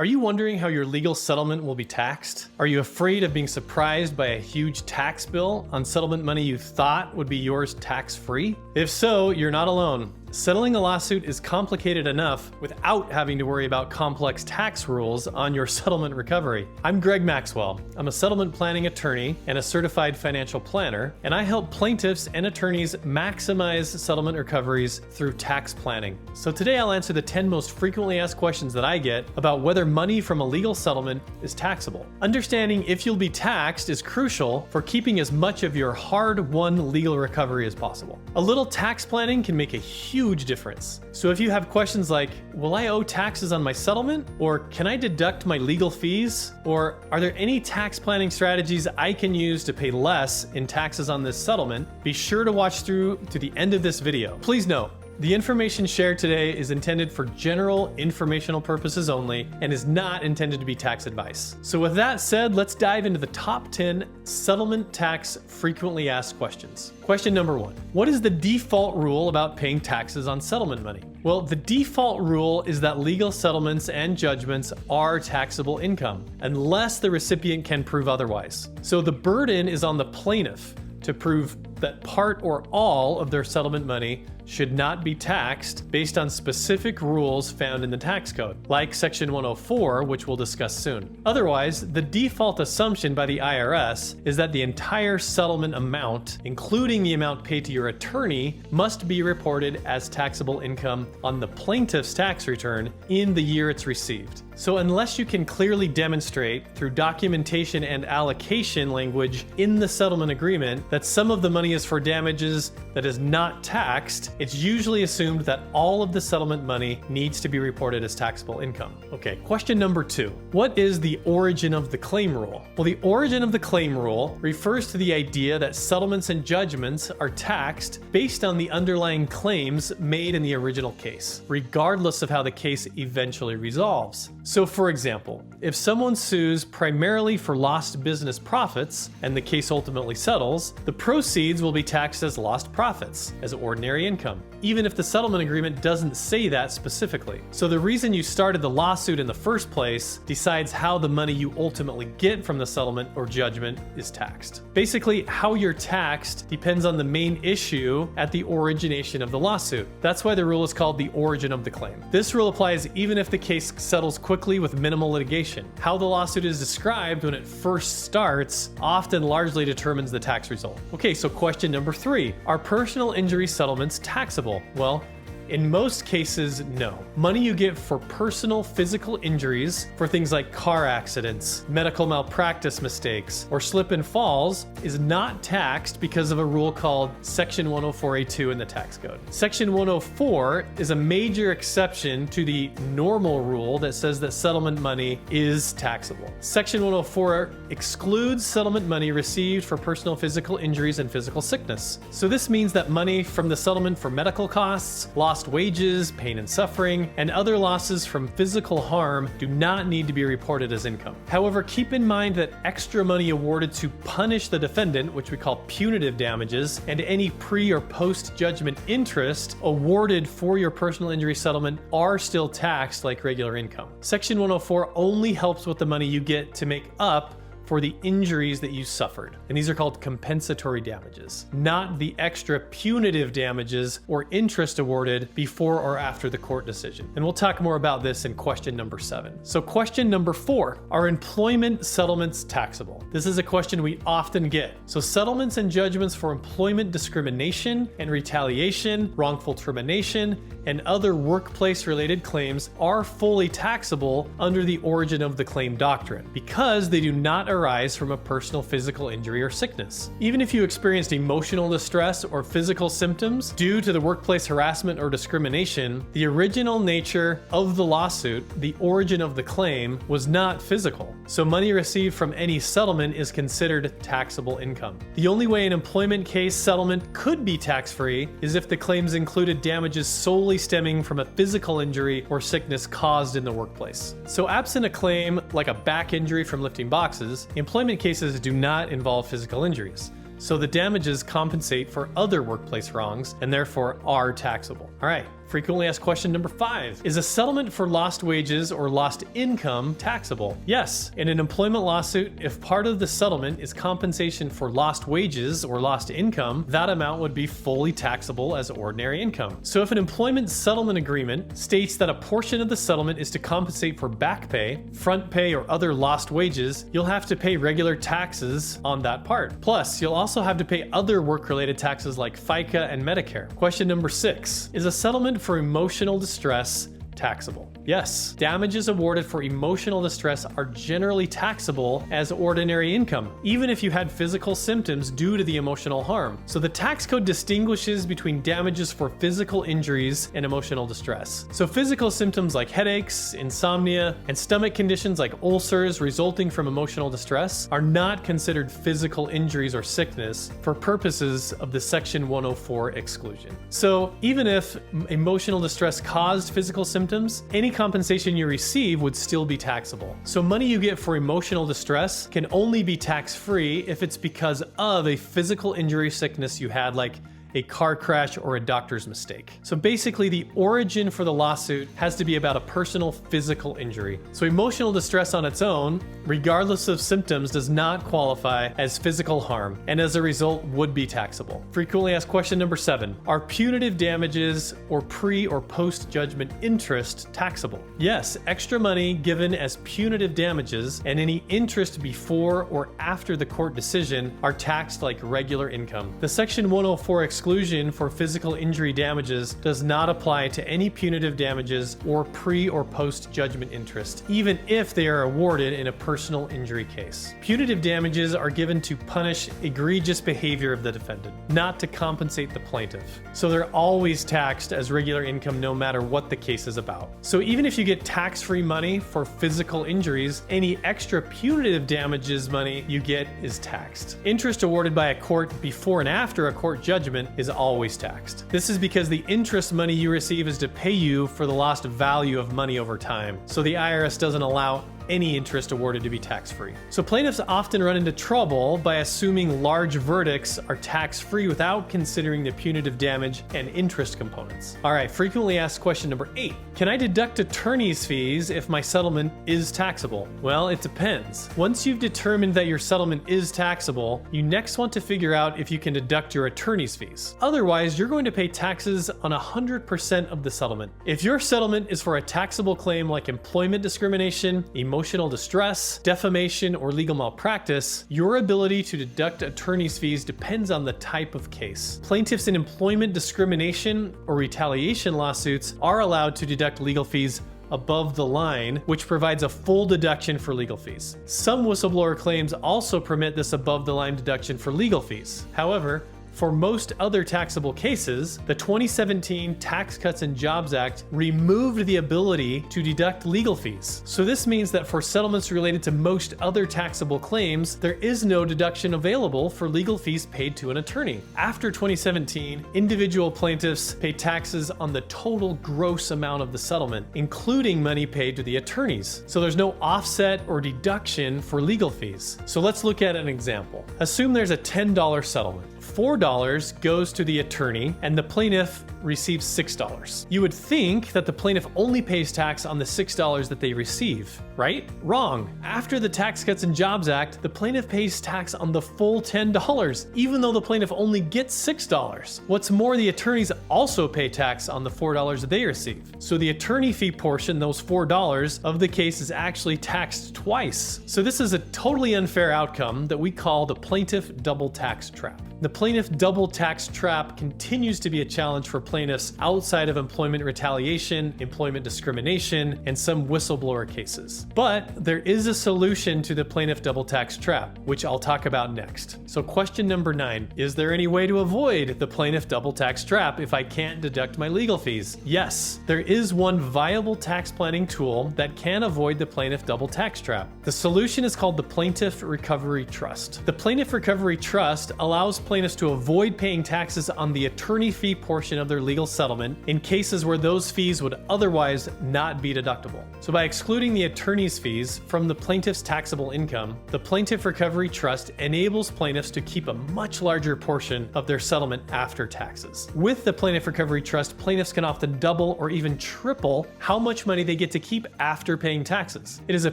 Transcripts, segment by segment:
Are you wondering how your legal settlement will be taxed? Are you afraid of being surprised by a huge tax bill on settlement money you thought would be yours tax-free? If so, you're not alone. Settling a lawsuit is complicated enough without having to worry about complex tax rules on your settlement recovery. I'm Greg Maxwell. I'm a settlement planning attorney and a certified financial planner, and I help plaintiffs and attorneys maximize settlement recoveries through tax planning. So today I'll answer the 10 most frequently asked questions that I get about whether money from a legal settlement is taxable. Understanding if you'll be taxed is crucial for keeping as much of your hard-won legal recovery as possible. A little tax planning can make a huge difference. So if you have questions like, will I owe taxes on my settlement? Or can I deduct my legal fees? Or are there any tax planning strategies I can use to pay less in taxes on this settlement? Be sure to watch through to the end of this video. Please note, the information shared today is intended for general informational purposes only and is not intended to be tax advice. So with that said, let's dive into the top 10 settlement tax frequently asked questions. Question number 1. What is the default rule about paying taxes on settlement money? Well, the default rule is that legal settlements and judgments are taxable income, unless the recipient can prove otherwise. So the burden is on the plaintiff to prove that part or all of their settlement money should not be taxed based on specific rules found in the tax code, like Section 104, which we'll discuss soon. Otherwise, the default assumption by the IRS is that the entire settlement amount, including the amount paid to your attorney, must be reported as taxable income on the plaintiff's tax return in the year it's received. So unless you can clearly demonstrate through documentation and allocation language in the settlement agreement that some of the money is for damages that is not taxed, it's usually assumed that all of the settlement money needs to be reported as taxable income. Okay, question number 2. What is the origin of the claim rule? Well, the origin of the claim rule refers to the idea that settlements and judgments are taxed based on the underlying claims made in the original case, regardless of how the case eventually resolves. So for example, if someone sues primarily for lost business profits and the case ultimately settles, the proceeds will be taxed as lost profits, as ordinary income, even if the settlement agreement doesn't say that specifically. So the reason you started the lawsuit in the first place decides how the money you ultimately get from the settlement or judgment is taxed. Basically, how you're taxed depends on the main issue at the origination of the lawsuit. That's why the rule is called the origin of the claim. This rule applies even if the case settles quickly with minimal litigation. How the lawsuit is described when it first starts often largely determines the tax result. Okay, so question number 3. Are personal injury settlements taxable? Well, in most cases, no. Money you get for personal physical injuries, for things like car accidents, medical malpractice mistakes, or slip and falls, is not taxed because of a rule called Section 104A2 in the tax code. Section 104 is a major exception to the normal rule that says that settlement money is taxable. Section 104 excludes settlement money received for personal physical injuries and physical sickness. So this means that money from the settlement for medical costs, lost wages, pain and suffering, and other losses from physical harm do not need to be reported as income. However, keep in mind that extra money awarded to punish the defendant, which we call punitive damages, and any pre- or post-judgment interest awarded for your personal injury settlement are still taxed like regular income. Section 104 only helps with the money you get to make up for the injuries that you suffered. And these are called compensatory damages, not the extra punitive damages or interest awarded before or after the court decision. And we'll talk more about this in question number 7. So question number 4, are employment settlements taxable? This is a question we often get. So settlements and judgments for employment discrimination and retaliation, wrongful termination, and other workplace-related claims are fully taxable under the origin of the claim doctrine because they do not arise from a personal physical injury or sickness. Even if you experienced emotional distress or physical symptoms due to the workplace harassment or discrimination, the original nature of the lawsuit, the origin of the claim, was not physical. So money received from any settlement is considered taxable income. The only way an employment case settlement could be tax-free is if the claims included damages solely stemming from a physical injury or sickness caused in the workplace. So absent a claim like a back injury from lifting boxes, employment cases do not involve physical injuries. So the damages compensate for other workplace wrongs and therefore are taxable. All right, Frequently asked question number 5. Is a settlement for lost wages or lost income taxable? Yes. In an employment lawsuit, if part of the settlement is compensation for lost wages or lost income, that amount would be fully taxable as ordinary income. So if an employment settlement agreement states that a portion of the settlement is to compensate for back pay, front pay, or other lost wages, you'll have to pay regular taxes on that part. Plus, you'll also have to pay other work-related taxes like FICA and Medicare. Question number 6. Is a settlement for emotional distress taxable? Yes. Damages awarded for emotional distress are generally taxable as ordinary income, even if you had physical symptoms due to the emotional harm. So the tax code distinguishes between damages for physical injuries and emotional distress. So physical symptoms like headaches, insomnia, and stomach conditions like ulcers resulting from emotional distress are not considered physical injuries or sickness for purposes of the Section 104 exclusion. So even if emotional distress caused physical symptoms, any compensation you receive would still be taxable. So money you get for emotional distress can only be tax-free if it's because of a physical injury, sickness you had, like a car crash or a doctor's mistake. So basically the origin for the lawsuit has to be about a personal physical injury. So emotional distress on its own, regardless of symptoms, does not qualify as physical harm and as a result would be taxable. Frequently asked question number 7. Are punitive damages or pre or post-judgment interest taxable? Yes, extra money given as punitive damages and any interest before or after the court decision are taxed like regular income. The Section 104 exclusion for physical injury damages does not apply to any punitive damages or pre or post judgment interest, even if they are awarded in a personal injury case. Punitive damages are given to punish egregious behavior of the defendant, not to compensate the plaintiff. So they're always taxed as regular income no matter what the case is about. So even if you get tax-free money for physical injuries, any extra punitive damages money you get is taxed. Interest awarded by a court before and after a court judgment is always taxed. This is because the interest money you receive is to pay you for the lost value of money over time. So the IRS doesn't allow any interest awarded to be tax-free. So plaintiffs often run into trouble by assuming large verdicts are tax-free without considering the punitive damage and interest components. All right, frequently asked question number 8. Can I deduct attorney's fees if my settlement is taxable? Well, it depends. Once you've determined that your settlement is taxable, you next want to figure out if you can deduct your attorney's fees. Otherwise, you're going to pay taxes on 100% of the settlement. If your settlement is for a taxable claim like employment discrimination, emotional distress, defamation, or legal malpractice, your ability to deduct attorney's fees depends on the type of case. Plaintiffs in employment discrimination or retaliation lawsuits are allowed to deduct legal fees above the line, which provides a full deduction for legal fees. Some whistleblower claims also permit this above the line deduction for legal fees. However, for most other taxable cases, the 2017 Tax Cuts and Jobs Act removed the ability to deduct legal fees. So this means that for settlements related to most other taxable claims, there is no deduction available for legal fees paid to an attorney. After 2017, individual plaintiffs pay taxes on the total gross amount of the settlement, including money paid to the attorneys. So there's no offset or deduction for legal fees. So let's look at an example. Assume there's a $10 settlement. $4 goes to the attorney and the plaintiff receives $6. You would think that the plaintiff only pays tax on the $6 that they receive, right? Wrong. After the Tax Cuts and Jobs Act, the plaintiff pays tax on the full $10, even though the plaintiff only gets $6. What's more, the attorneys also pay tax on the $4 that they receive. So the attorney fee portion, those $4 of the case, is actually taxed twice. So this is a totally unfair outcome that we call the plaintiff double tax trap. The plaintiff double tax trap continues to be a challenge for plaintiffs outside of employment retaliation, employment discrimination, and some whistleblower cases. But there is a solution to the plaintiff double tax trap, which I'll talk about next. So question number 9, is there any way to avoid the plaintiff double tax trap if I can't deduct my legal fees? Yes, there is one viable tax planning tool that can avoid the plaintiff double tax trap. The solution is called the Plaintiff Recovery Trust. The Plaintiff Recovery Trust allows plaintiffs to avoid paying taxes on the attorney fee portion of their legal settlement in cases where those fees would otherwise not be deductible. So by excluding the attorney attorney's fees from the plaintiff's taxable income, the Plaintiff Recovery Trust enables plaintiffs to keep a much larger portion of their settlement after taxes. With the Plaintiff Recovery Trust, plaintiffs can often double or even triple how much money they get to keep after paying taxes. It is a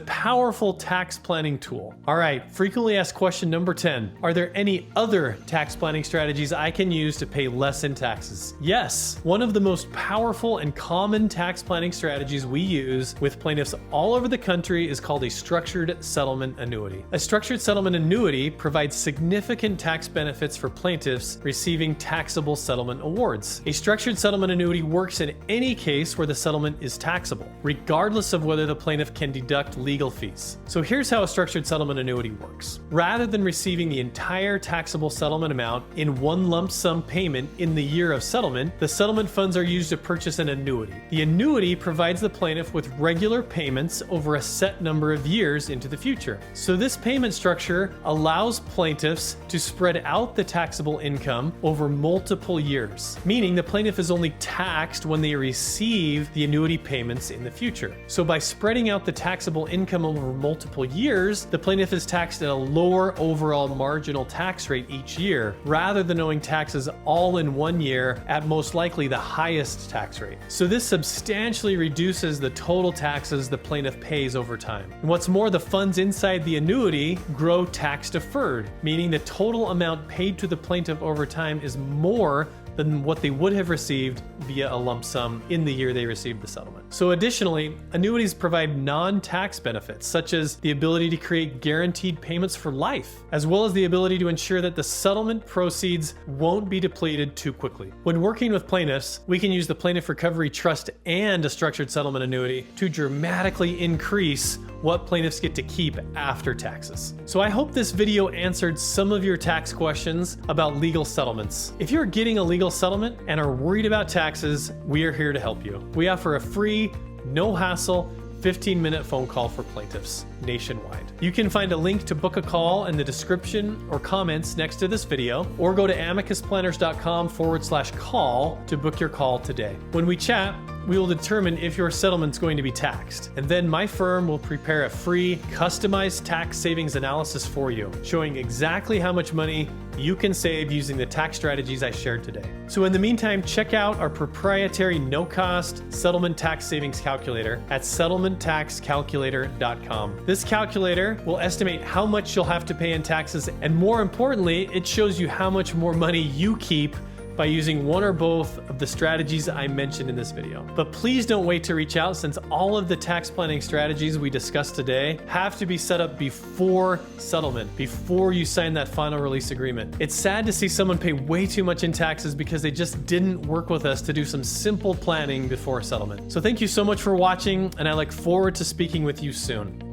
powerful tax planning tool. All right, frequently asked question number 10. Are there any other tax planning strategies I can use to pay less in taxes? Yes, one of the most powerful and common tax planning strategies we use with plaintiffs all over the country is called a structured settlement annuity. A structured settlement annuity provides significant tax benefits for plaintiffs receiving taxable settlement awards. A structured settlement annuity works in any case where the settlement is taxable, regardless of whether the plaintiff can deduct legal fees. So here's how a structured settlement annuity works. Rather than receiving the entire taxable settlement amount in one lump sum payment in the year of settlement, the settlement funds are used to purchase an annuity. The annuity provides the plaintiff with regular payments over a set number of years into the future. So this payment structure allows plaintiffs to spread out the taxable income over multiple years, meaning the plaintiff is only taxed when they receive the annuity payments in the future. So by spreading out the taxable income over multiple years, the plaintiff is taxed at a lower overall marginal tax rate each year, rather than owing taxes all in one year at most likely the highest tax rate. So this substantially reduces the total taxes the plaintiff pays over time. And what's more, the funds inside the annuity grow tax deferred, meaning the total amount paid to the plaintiff over time is more than what they would have received via a lump sum in the year they received the settlement. So additionally, annuities provide non-tax benefits, such as the ability to create guaranteed payments for life, as well as the ability to ensure that the settlement proceeds won't be depleted too quickly. When working with plaintiffs, we can use the Plaintiff Recovery Trust and a structured settlement annuity to dramatically increase what plaintiffs get to keep after taxes. So I hope this video answered some of your tax questions about legal settlements. If you're getting a legal settlement and are worried about taxes, we are here to help you. We offer a free, no hassle, 15-minute phone call for plaintiffs nationwide. You can find a link to book a call in the description or comments next to this video, or go to amicusplanners.com/call to book your call today. When we chat, we will determine if your settlement's going to be taxed, and then my firm will prepare a free, customized tax savings analysis for you, showing exactly how much money you can save using the tax strategies I shared today. So in the meantime, check out our proprietary no-cost settlement tax savings calculator at settlementtaxcalculator.com. This calculator will estimate how much you'll have to pay in taxes, and more importantly, it shows you how much more money you keep by using one or both of the strategies I mentioned in this video. But please don't wait to reach out, since all of the tax planning strategies we discussed today have to be set up before settlement, before you sign that final release agreement. It's sad to see someone pay way too much in taxes because they just didn't work with us to do some simple planning before settlement. So thank you so much for watching, and I look forward to speaking with you soon.